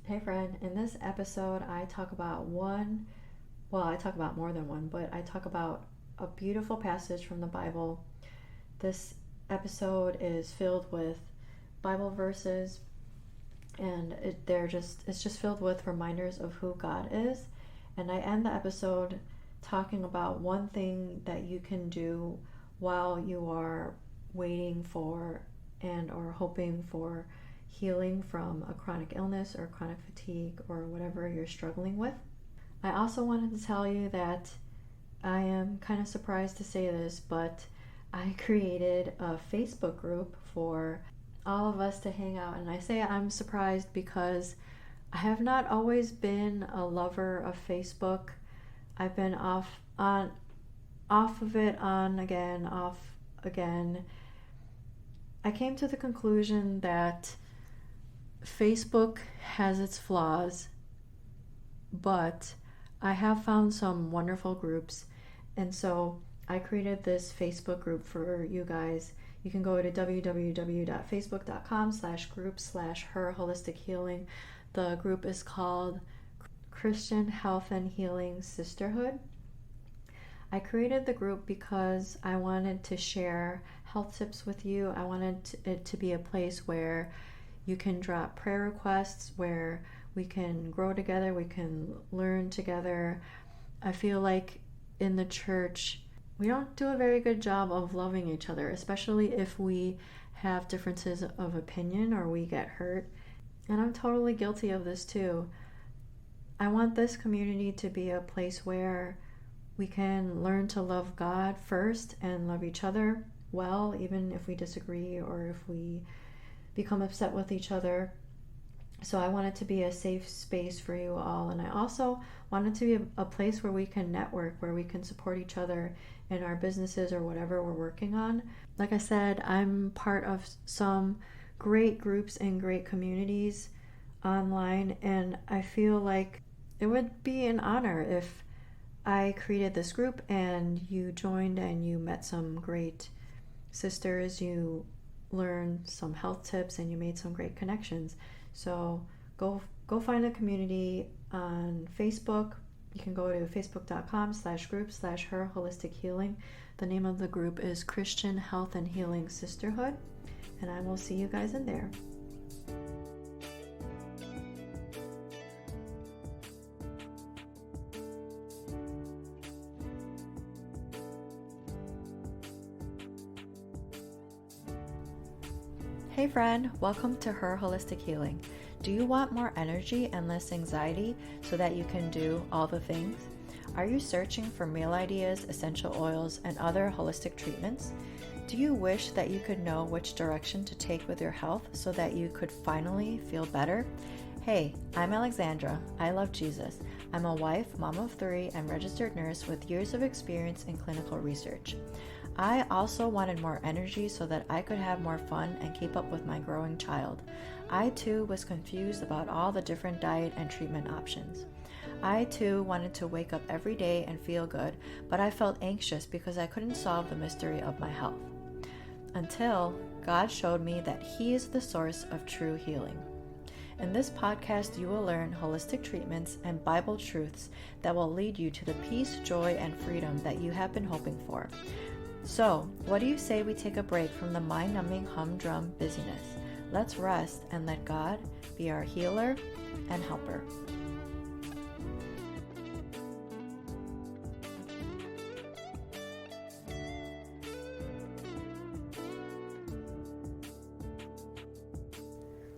Hey friend, in this episode I talk about I talk about more than one, but I talk about a beautiful passage from the Bible. This episode is filled with Bible verses and it's just filled with reminders of who God is. And I end the episode talking about one thing that you can do while you are waiting for and or hoping for healing from a chronic illness or chronic fatigue or whatever you're struggling with. I also wanted to tell you that I am kind of surprised to say this, but I created a Facebook group for all of us to hang out. And I say I'm surprised because I have not always been a lover of Facebook. I've been off of it, on again, off again. I came to the conclusion that Facebook has its flaws, but I have found some wonderful groups, and so I created this Facebook group for you guys. You can go to www.facebook.com/group/her holistic healing. The group is called Christian Health and Healing Sisterhood. I created the group because I wanted to share health tips with you. I wanted it to be a place where you can drop prayer requests, where we can grow together, we can learn together. I feel like in the church, we don't do a very good job of loving each other, especially if we have differences of opinion or we get hurt. And I'm totally guilty of this too. I want this community to be a place where we can learn to love God first and love each other well, even if we disagree or if we become upset with each other. So I want it to be a safe space for you all. And I also want it to be a place where we can network, where we can support each other in our businesses or whatever we're working on. Like I said, I'm part of some great groups and great communities online, and I feel like it would be an honor if I created this group and you joined and you met some great sisters, you learned some health tips, and you made some great connections. So go find a community on Facebook. You can go to facebook.com/group/her holistic healing. The name of the group is Christian Health and Healing Sisterhood, and I will see you guys in there. Hey friend, welcome to Her Holistic Healing. Do you want more energy and less anxiety so that you can do all the things? Are you searching for meal ideas, essential oils, and other holistic treatments? Do you wish that you could know which direction to take with your health so that you could finally feel better? Hey, I'm Alexandra. I love Jesus. I'm a wife, mom of 3, and registered nurse with years of experience in clinical research. I also wanted more energy so that I could have more fun and keep up with my growing child. I too was confused about all the different diet and treatment options. I too wanted to wake up every day and feel good, but I felt anxious because I couldn't solve the mystery of my health. Until God showed me that He is the source of true healing. In this podcast, you will learn holistic treatments and Bible truths that will lead you to the peace, joy, and freedom that you have been hoping for. So, what do you say we take a break from the mind-numbing humdrum busyness? Let's rest and let God be our healer and helper.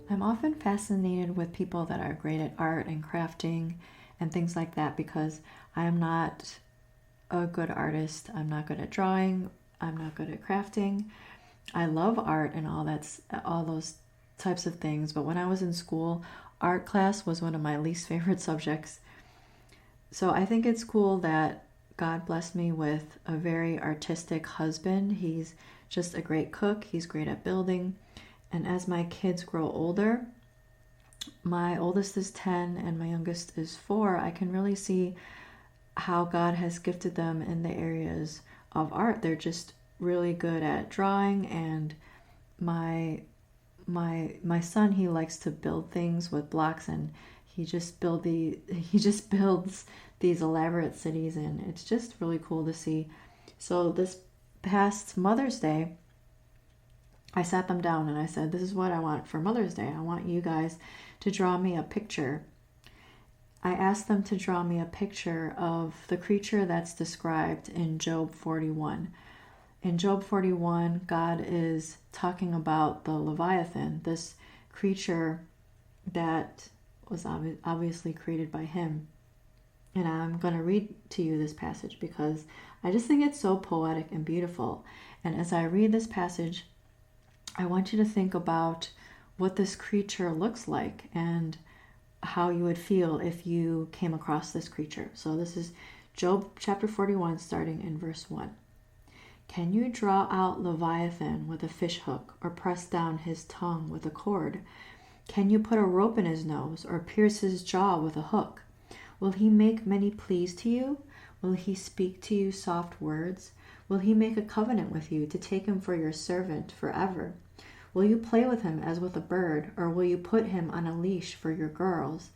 I'm often fascinated with people that are great at art and crafting and things like that because I am not a good artist. I'm not good at drawing. I'm not good at crafting. I love art and all those types of things, but when I was in school, art class was one of my least favorite subjects. So I think it's cool that God blessed me with a very artistic husband. He's just a great cook. He's great at building. And as my kids grow older, my oldest is 10 and my youngest is 4, I can really see how God has gifted them in the areas of art. They're just really good at drawing, and my son, he likes to build things with blocks, and he just builds these elaborate cities, and it's just really cool to see. So this past Mother's Day, I sat them down and I said, this is what I want for Mother's Day. I want you guys to draw me a picture. I asked them to draw me a picture of the creature that's described in Job 41. In Job 41, God is talking about the Leviathan, this creature that was obviously created by him. And I'm going to read to you this passage because I just think it's so poetic and beautiful. And as I read this passage, I want you to think about what this creature looks like and how you would feel if you came across this creature. So this is Job chapter 41, starting in verse 1. Can you draw out Leviathan with a fish hook, or press down his tongue with a cord? Can you put a rope in his nose, or pierce his jaw with a hook? Will he make many pleas to you? Will he speak to you soft words? Will he make a covenant with you to take him for your servant forever? Will you play with him as with a bird, or will you put him on a leash for your girls?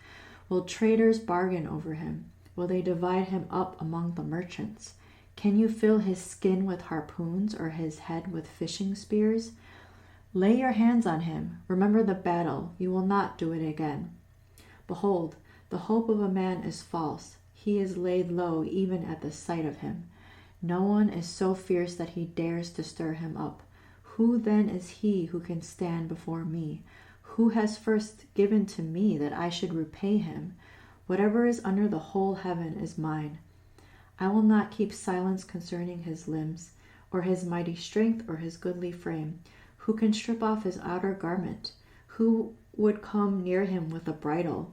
Will traders bargain over him? Will they divide him up among the merchants? Can you fill his skin with harpoons, or his head with fishing spears? Lay your hands on him. Remember the battle. You will not do it again. Behold, the hope of a man is false. He is laid low even at the sight of him. No one is so fierce that he dares to stir him up. Who then is he who can stand before me? Who has first given to me that I should repay him? Whatever is under the whole heaven is mine. I will not keep silence concerning his limbs, or his mighty strength, or his goodly frame. Who can strip off his outer garment? Who would come near him with a bridle?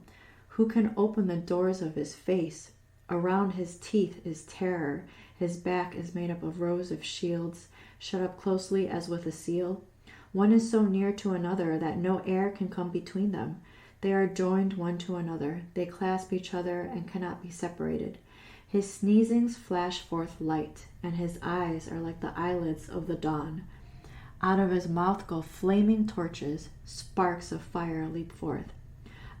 Who can open the doors of his face? Around his teeth is terror. His back is made up of rows of shields, shut up closely as with a seal. One is so near to another that no air can come between them. They are joined one to another. They clasp each other and cannot be separated. His sneezings flash forth light, and his eyes are like the eyelids of the dawn. Out of his mouth go flaming torches. Sparks of fire leap forth.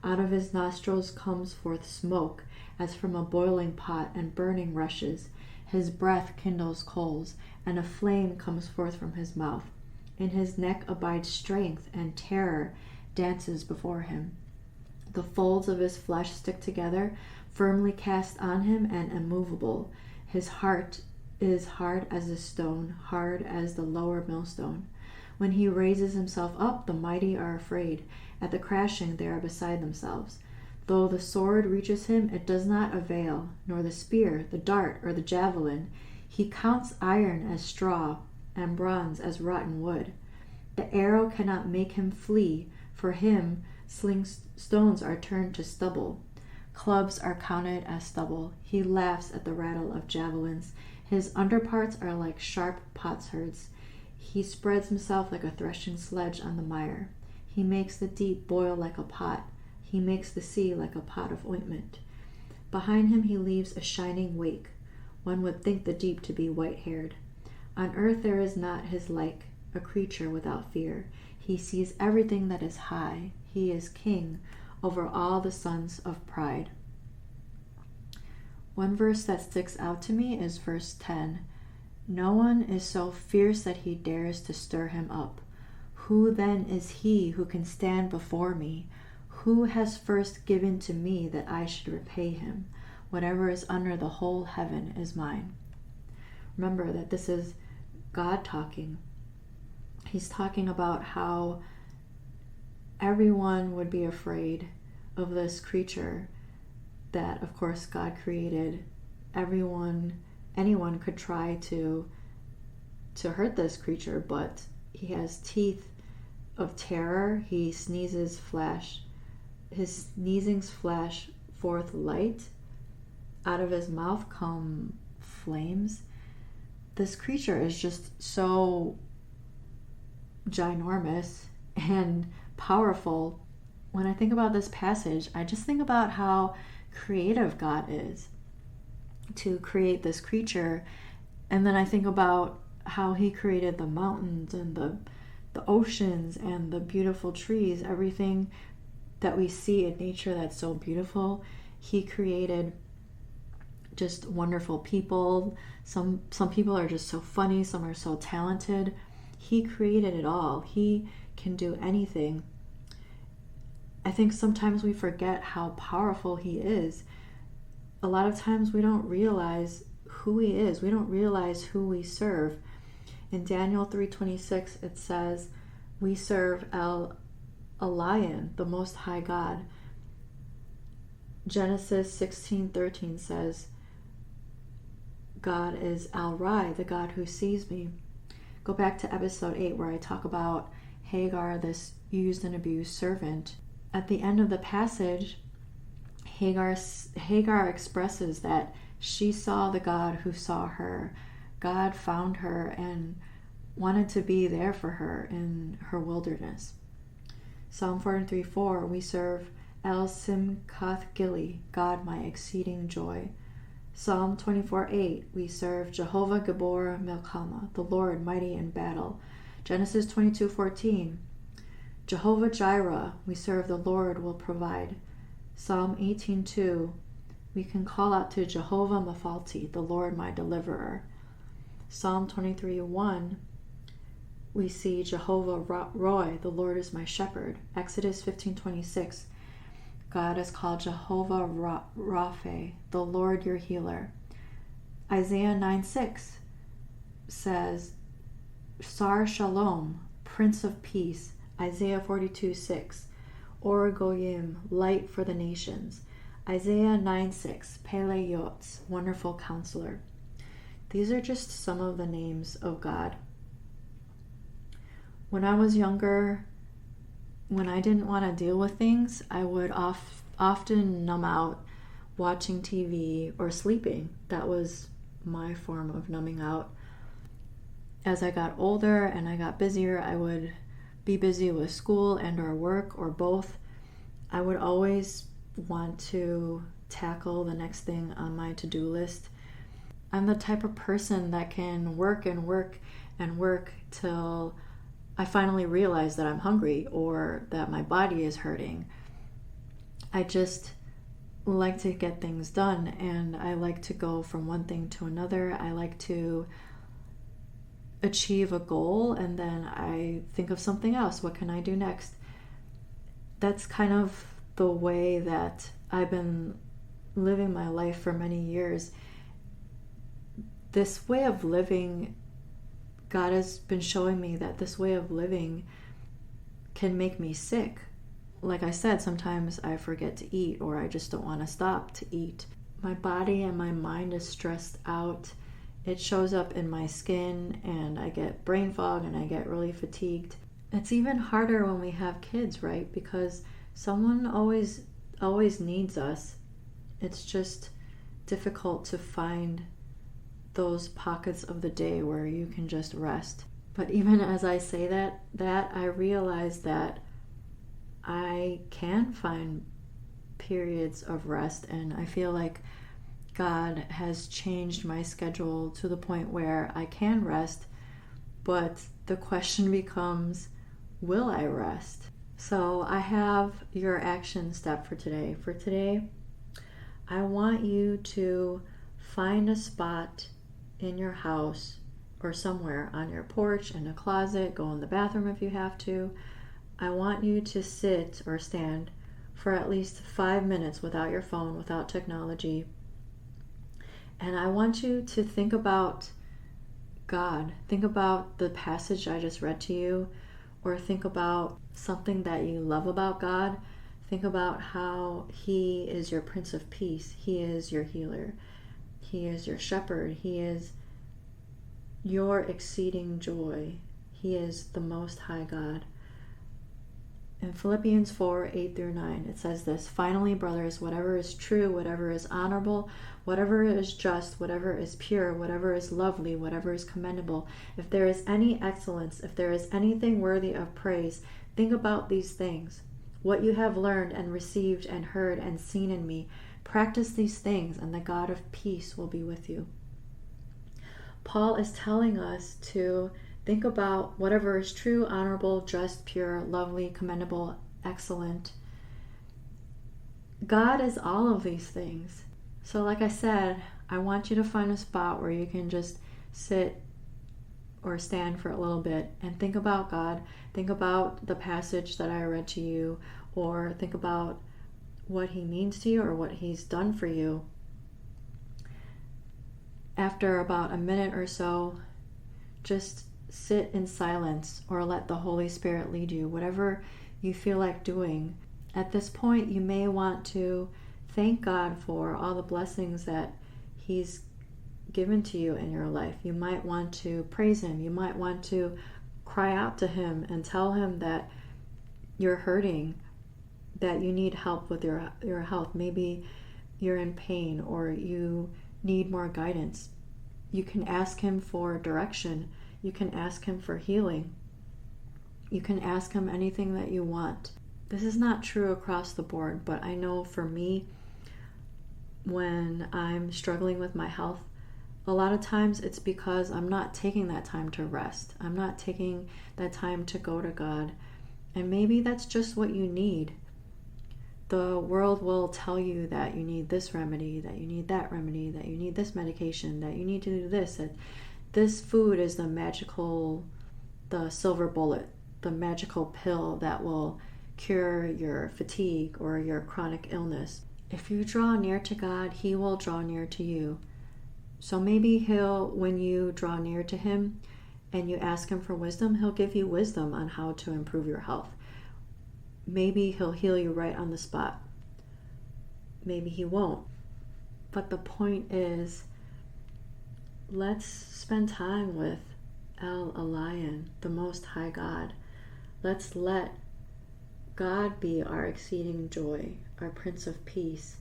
Out of his nostrils comes forth smoke, as from a boiling pot, and burning rushes. His breath kindles coals, and a flame comes forth from his mouth. In his neck abides strength, and terror dances before him. The folds of his flesh stick together, firmly cast on him and immovable. His heart is hard as a stone, hard as the lower millstone. When he raises himself up, the mighty are afraid. At the crashing they are beside themselves. Though the sword reaches him, it does not avail, nor the spear, the dart, or the javelin. He counts iron as straw, and bronze as rotten wood. The arrow cannot make him flee. For him, stones are turned to stubble. Clubs are counted as stubble. He laughs at the rattle of javelins. His underparts are like sharp potsherds. He spreads himself like a threshing sledge on the mire. He makes the deep boil like a pot. He makes the sea like a pot of ointment. Behind him he leaves a shining wake. One would think the deep to be white-haired. On earth there is not his like, a creature without fear. He sees everything that is high. He is king over all the sons of pride. One verse that sticks out to me is verse 10. No one is so fierce that he dares to stir him up. Who then is he who can stand before me? Who has first given to me that I should repay him? Whatever is under the whole heaven is mine. Remember that this is God talking. He's talking about how everyone would be afraid of this creature that, of course, God created. Anyone could try to hurt this creature, but he has teeth of terror. He sneezes flash. His sneezings flash forth light. Out of his mouth come flames. This creature is just so ginormous and powerful. When I think about this passage, I just think about how creative God is to create this creature. And then I think about how he created the mountains and the oceans and the beautiful trees, everything that we see in nature that's so beautiful. He created just wonderful people. Some people are just so funny, some are so talented. He created it all. He can do anything. I think sometimes we forget how powerful he is. A lot of times we don't realize who he is. We don't realize who we serve. In Daniel 3:26 it says, we serve El Elyon, the Most High God. Genesis 16:13 says, God is El Rai, the God who sees me. Go back to episode 8 where I talk about Hagar, this used and abused servant. At the end of the passage, Hagar expresses that she saw the God who saw her. God found her and wanted to be there for her in her wilderness. Psalm 43:4, we serve El Simchath Gili, God my exceeding joy. Psalm 24:8, we serve Jehovah Gabor Melchama, the Lord mighty in battle. Genesis 22:14, Jehovah Jireh, we serve the Lord will provide. Psalm 18:2, we can call out to Jehovah Mephalti, the Lord my deliverer. Psalm 23:1, we see Jehovah Roy, the Lord is my shepherd. Exodus 15:26, God is called Jehovah Rapha, the Lord your healer. Isaiah 9:6 says, Sar Shalom, Prince of Peace. Isaiah 42:6, Or Goyim, light for the nations. Isaiah 9:6, Pele Yotz, wonderful counselor. These are just some of the names of God. When I was younger, when I didn't want to deal with things, I would often numb out watching TV or sleeping. That was my form of numbing out. As I got older and I got busier, I would be busy with school and or work or both. I would always want to tackle the next thing on my to-do list. I'm the type of person that can work and work and work till I finally realize that I'm hungry or that my body is hurting. I just like to get things done, and I like to go from one thing to another. I like to achieve a goal and then I think of something else. What can I do next? That's kind of the way that I've been living my life for many years. This way of living, God has been showing me that this way of living can make me sick. Like I said, sometimes I forget to eat or I just don't want to stop to eat. My body and my mind is stressed out. It shows up in my skin and I get brain fog and I get really fatigued. It's even harder when we have kids, right? Because someone always needs us. It's just difficult to find those pockets of the day where you can just rest. But even as I say that I realize that I can find periods of rest, and I feel like God has changed my schedule to the point where I can rest, but the question becomes, will I rest? So I have your action step for today. For today, I want you to find a spot in your house or somewhere, on your porch, in a closet, go in the bathroom if you have to. I want you to sit or stand for at least 5 minutes without your phone, without technology. And I want you to think about God. Think about the passage I just read to you, or think about something that you love about God. Think about how He is your Prince of Peace. He is your healer. He is your shepherd. He is your exceeding joy. He is the Most High God. In Philippians 4:8-9, it says this, Finally, brothers, whatever is true, whatever is honorable, whatever is just, whatever is pure, whatever is lovely, whatever is commendable, if there is any excellence, if there is anything worthy of praise, think about these things. What you have learned and received and heard and seen in me, practice these things, and the God of peace will be with you. Paul is telling us to think about whatever is true, honorable, just, pure, lovely, commendable, excellent. God is all of these things. So like I said, I want you to find a spot where you can just sit or stand for a little bit and think about God. Think about the passage that I read to you, or think about what he means to you or what he's done for you. After about a minute or so, just sit in silence or let the Holy Spirit lead you, whatever you feel like doing. At this point, you may want to thank God for all the blessings that he's given to you in your life. You might want to praise him. You might want to cry out to him and tell him that you're hurting, that you need help with your health. Maybe you're in pain or you need more guidance. You can ask him for direction. You can ask him for healing. You can ask him anything that you want. This is not true across the board, but I know for me, when I'm struggling with my health, a lot of times it's because I'm not taking that time to rest. I'm not taking that time to go to God. And maybe that's just what you need. The world will tell you that you need this remedy, that you need that remedy, that you need this medication, that you need to do this, that this food is the silver bullet, the magical pill that will cure your fatigue or your chronic illness. If you draw near to God, he will draw near to you. So maybe when you draw near to him and you ask him for wisdom, he'll give you wisdom on how to improve your health. Maybe he'll heal you right on the spot. Maybe he won't. But the point is, let's spend time with El Elyon, the Most High God. Let's let God be our exceeding joy, our Prince of Peace,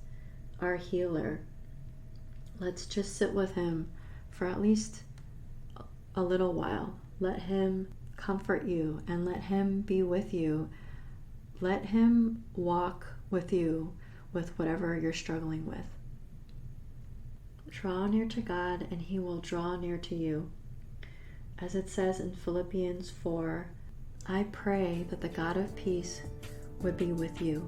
our healer. Let's just sit with him for at least a little while. Let him comfort you and let him be with you. Let him walk with you with whatever you're struggling with. Draw near to God and he will draw near to you. As it says in Philippians 4, I pray that the God of peace would be with you.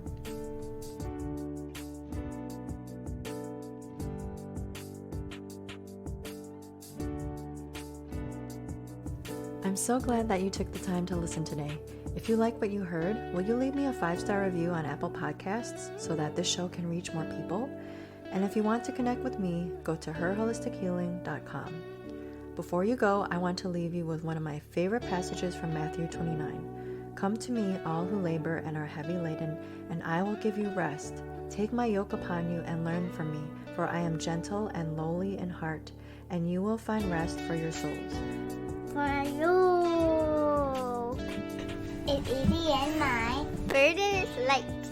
I'm so glad that you took the time to listen today. If you like what you heard, will you leave me a 5-star review on Apple Podcasts so that this show can reach more people? And if you want to connect with me, go to herholistichealing.com. Before you go, I want to leave you with one of my favorite passages from Matthew 29. Come to me, all who labor and are heavy laden, and I will give you rest. Take my yoke upon you and learn from me, for I am gentle and lowly in heart, and you will find rest for your souls. For you, it's easy and my burden is light.